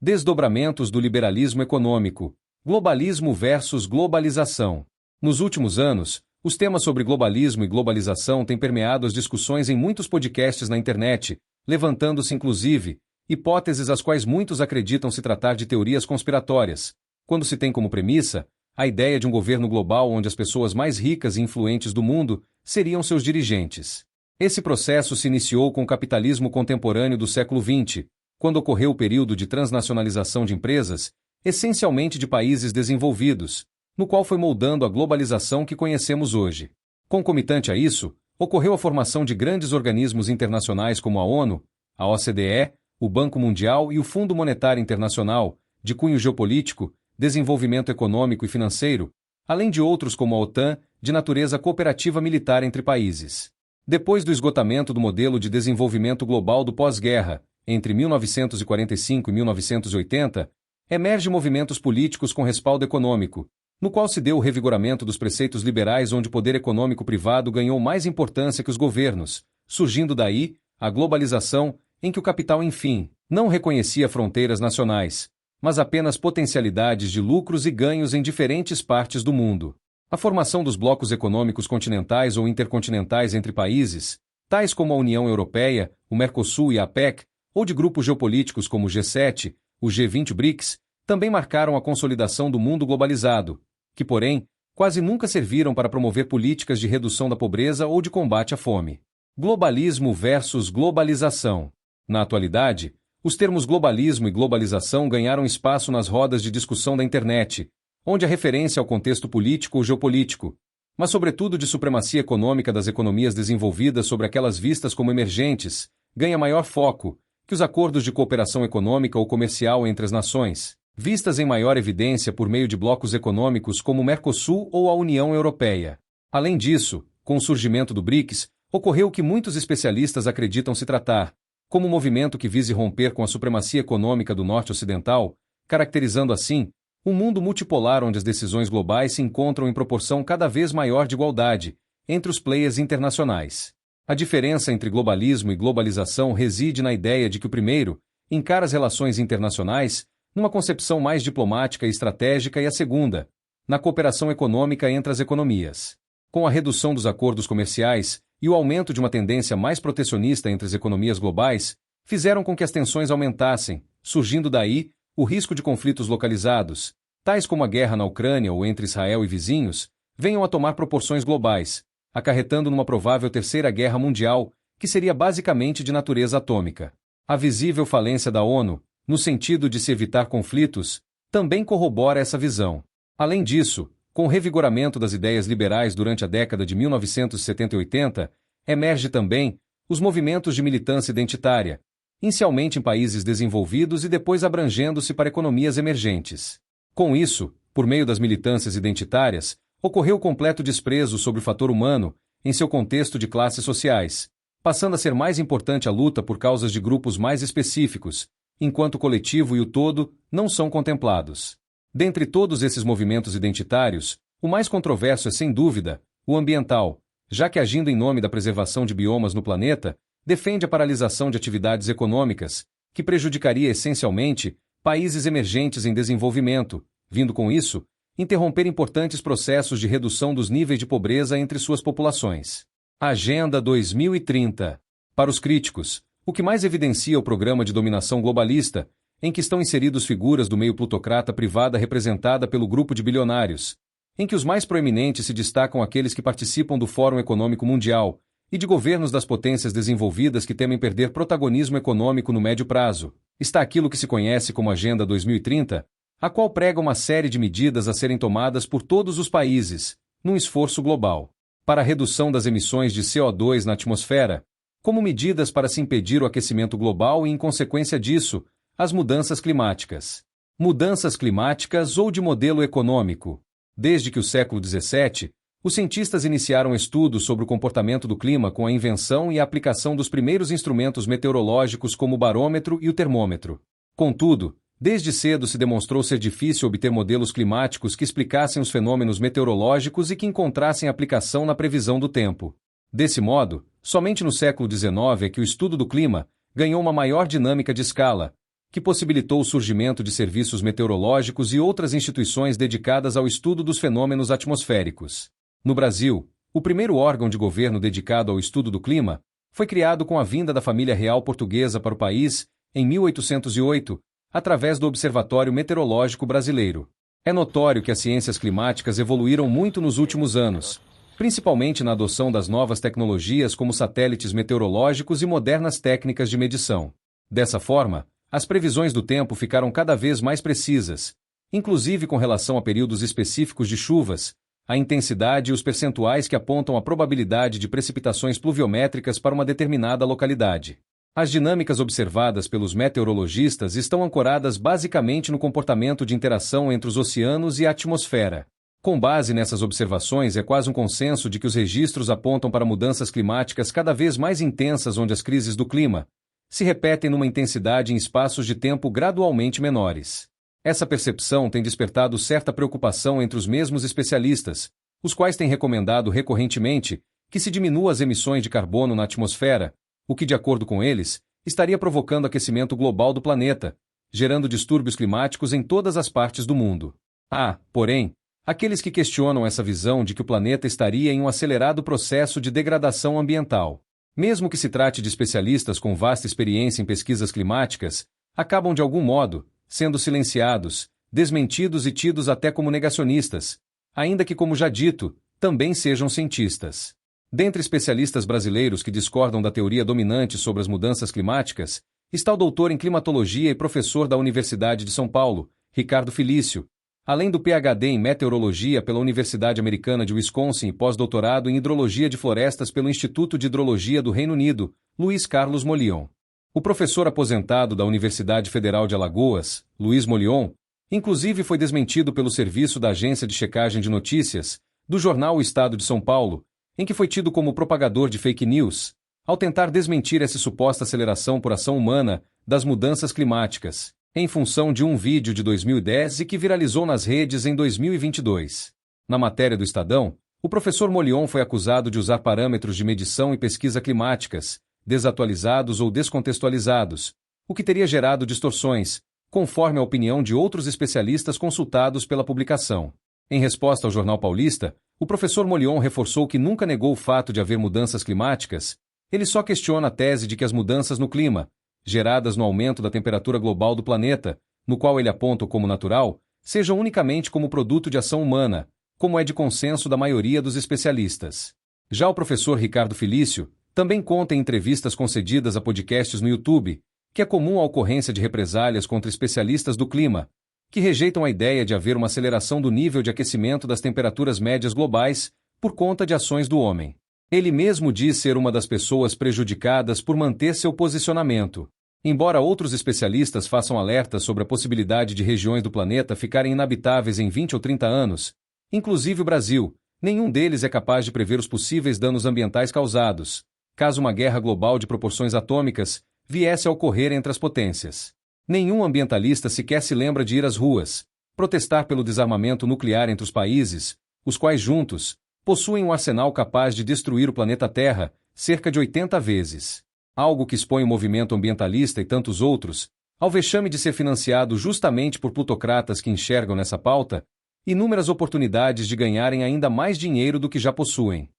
Desdobramentos do liberalismo econômico. Globalismo versus globalização. Nos últimos anos, os temas sobre globalismo e globalização têm permeado as discussões em muitos podcasts na internet, levantando-se inclusive hipóteses às quais muitos acreditam se tratar de teorias conspiratórias, quando se tem como premissa a ideia de um governo global onde as pessoas mais ricas e influentes do mundo seriam seus dirigentes. Esse processo se iniciou com o capitalismo contemporâneo do século XX, quando ocorreu o período de transnacionalização de empresas, essencialmente de países desenvolvidos, no qual foi moldando a globalização que conhecemos hoje. Concomitante a isso, ocorreu a formação de grandes organismos internacionais como a ONU, a OCDE, o Banco Mundial e o Fundo Monetário Internacional, de cunho geopolítico, desenvolvimento econômico e financeiro, além de outros como a OTAN, de natureza cooperativa militar entre países. Depois do esgotamento do modelo de desenvolvimento global do pós-guerra, entre 1945 e 1980, emergem movimentos políticos com respaldo econômico, no qual se deu o revigoramento dos preceitos liberais onde o poder econômico privado ganhou mais importância que os governos, surgindo daí a globalização, em que o capital, enfim, não reconhecia fronteiras nacionais, mas apenas potencialidades de lucros e ganhos em diferentes partes do mundo. A formação dos blocos econômicos continentais ou intercontinentais entre países, tais como a União Europeia, o Mercosul e a APEC, ou de grupos geopolíticos como o G7, o G20 e o BRICS, também marcaram a consolidação do mundo globalizado, que, porém, quase nunca serviram para promover políticas de redução da pobreza ou de combate à fome. Globalismo versus globalização. Na atualidade, os termos globalismo e globalização ganharam espaço nas rodas de discussão da internet, onde a referência ao contexto político ou geopolítico, mas sobretudo de supremacia econômica das economias desenvolvidas sobre aquelas vistas como emergentes, ganha maior foco que os acordos de cooperação econômica ou comercial entre as nações, vistas em maior evidência por meio de blocos econômicos como o Mercosul ou a União Europeia. Além disso, com o surgimento do BRICS, ocorreu o que muitos especialistas acreditam se tratar, como um movimento que vise romper com a supremacia econômica do norte ocidental, caracterizando assim um mundo multipolar onde as decisões globais se encontram em proporção cada vez maior de igualdade entre os players internacionais. A diferença entre globalismo e globalização reside na ideia de que o primeiro encara as relações internacionais numa concepção mais diplomática e estratégica e a segunda, na cooperação econômica entre as economias. Com a redução dos acordos comerciais e o aumento de uma tendência mais protecionista entre as economias globais, fizeram com que as tensões aumentassem, surgindo daí o risco de conflitos localizados, tais como a guerra na Ucrânia ou entre Israel e vizinhos, venham a tomar proporções globais, acarretando numa provável terceira guerra mundial, que seria basicamente de natureza atômica. A visível falência da ONU, no sentido de se evitar conflitos, também corrobora essa visão. Além disso, com o revigoramento das ideias liberais durante a década de 1970 e 80, emerge também os movimentos de militância identitária, inicialmente em países desenvolvidos e depois abrangendo-se para economias emergentes. Com isso, por meio das militâncias identitárias, ocorreu completo desprezo sobre o fator humano em seu contexto de classes sociais, passando a ser mais importante a luta por causas de grupos mais específicos, enquanto o coletivo e o todo não são contemplados. Dentre todos esses movimentos identitários, o mais controverso é, sem dúvida, o ambiental, já que, agindo em nome da preservação de biomas no planeta, defende a paralisação de atividades econômicas, que prejudicaria essencialmente países emergentes em desenvolvimento, vindo com isso interromper importantes processos de redução dos níveis de pobreza entre suas populações. Agenda 2030. Para os críticos, o que mais evidencia o programa de dominação globalista, em que estão inseridos figuras do meio plutocrata privada representada pelo grupo de bilionários, em que os mais proeminentes se destacam aqueles que participam do Fórum Econômico Mundial e de governos das potências desenvolvidas que temem perder protagonismo econômico no médio prazo, está aquilo que se conhece como Agenda 2030, a qual prega uma série de medidas a serem tomadas por todos os países, num esforço global, para a redução das emissões de CO2 na atmosfera, como medidas para se impedir o aquecimento global e, em consequência disso, as mudanças climáticas. Mudanças climáticas ou de modelo econômico. Desde que o século XVII, os cientistas iniciaram estudos sobre o comportamento do clima com a invenção e a aplicação dos primeiros instrumentos meteorológicos como o barômetro e o termômetro. Contudo, desde cedo se demonstrou ser difícil obter modelos climáticos que explicassem os fenômenos meteorológicos e que encontrassem aplicação na previsão do tempo. Desse modo, somente no século XIX é que o estudo do clima ganhou uma maior dinâmica de escala, que possibilitou o surgimento de serviços meteorológicos e outras instituições dedicadas ao estudo dos fenômenos atmosféricos. No Brasil, o primeiro órgão de governo dedicado ao estudo do clima foi criado com a vinda da família real portuguesa para o país, em 1808, através do Observatório Meteorológico Brasileiro. É notório que as ciências climáticas evoluíram muito nos últimos anos, principalmente na adoção das novas tecnologias como satélites meteorológicos e modernas técnicas de medição. Dessa forma, as previsões do tempo ficaram cada vez mais precisas, inclusive com relação a períodos específicos de chuvas, a intensidade e os percentuais que apontam a probabilidade de precipitações pluviométricas para uma determinada localidade. As dinâmicas observadas pelos meteorologistas estão ancoradas basicamente no comportamento de interação entre os oceanos e a atmosfera. Com base nessas observações, é quase um consenso de que os registros apontam para mudanças climáticas cada vez mais intensas, onde as crises do clima se repetem numa intensidade em espaços de tempo gradualmente menores. Essa percepção tem despertado certa preocupação entre os mesmos especialistas, os quais têm recomendado recorrentemente que se diminua as emissões de carbono na atmosfera, o que, de acordo com eles, estaria provocando aquecimento global do planeta, gerando distúrbios climáticos em todas as partes do mundo. Há, porém, aqueles que questionam essa visão de que o planeta estaria em um acelerado processo de degradação ambiental. Mesmo que se trate de especialistas com vasta experiência em pesquisas climáticas, acabam de algum modo sendo silenciados, desmentidos e tidos até como negacionistas, ainda que, como já dito, também sejam cientistas. Dentre especialistas brasileiros que discordam da teoria dominante sobre as mudanças climáticas, está o doutor em climatologia e professor da Universidade de São Paulo, Ricardo Felício, além do PhD em meteorologia pela Universidade Americana de Wisconsin e pós-doutorado em hidrologia de florestas pelo Instituto de Hidrologia do Reino Unido, Luiz Carlos Molion. O professor aposentado da Universidade Federal de Alagoas, Luiz Molion, inclusive foi desmentido pelo serviço da Agência de Checagem de Notícias, do jornal O Estado de São Paulo, em que foi tido como propagador de fake news, ao tentar desmentir essa suposta aceleração por ação humana das mudanças climáticas, em função de um vídeo de 2010 e que viralizou nas redes em 2022. Na matéria do Estadão, o professor Molion foi acusado de usar parâmetros de medição e pesquisa climáticas, desatualizados ou descontextualizados, o que teria gerado distorções, conforme a opinião de outros especialistas consultados pela publicação. Em resposta ao Jornal Paulista, o professor Molion reforçou que nunca negou o fato de haver mudanças climáticas, ele só questiona a tese de que as mudanças no clima, geradas no aumento da temperatura global do planeta, no qual ele aponta como natural, sejam unicamente como produto de ação humana, como é de consenso da maioria dos especialistas. Já o professor Ricardo Felício também conta em entrevistas concedidas a podcasts no YouTube que é comum a ocorrência de represálias contra especialistas do clima, que rejeitam a ideia de haver uma aceleração do nível de aquecimento das temperaturas médias globais por conta de ações do homem. Ele mesmo diz ser uma das pessoas prejudicadas por manter seu posicionamento. Embora outros especialistas façam alertas sobre a possibilidade de regiões do planeta ficarem inabitáveis em 20 ou 30 anos, inclusive o Brasil, nenhum deles é capaz de prever os possíveis danos ambientais causados, caso uma guerra global de proporções atômicas viesse a ocorrer entre as potências. Nenhum ambientalista sequer se lembra de ir às ruas, protestar pelo desarmamento nuclear entre os países, os quais juntos possuem um arsenal capaz de destruir o planeta Terra cerca de 80 vezes. Algo que expõe o movimento ambientalista e tantos outros ao vexame de ser financiado justamente por plutocratas que enxergam nessa pauta inúmeras oportunidades de ganharem ainda mais dinheiro do que já possuem.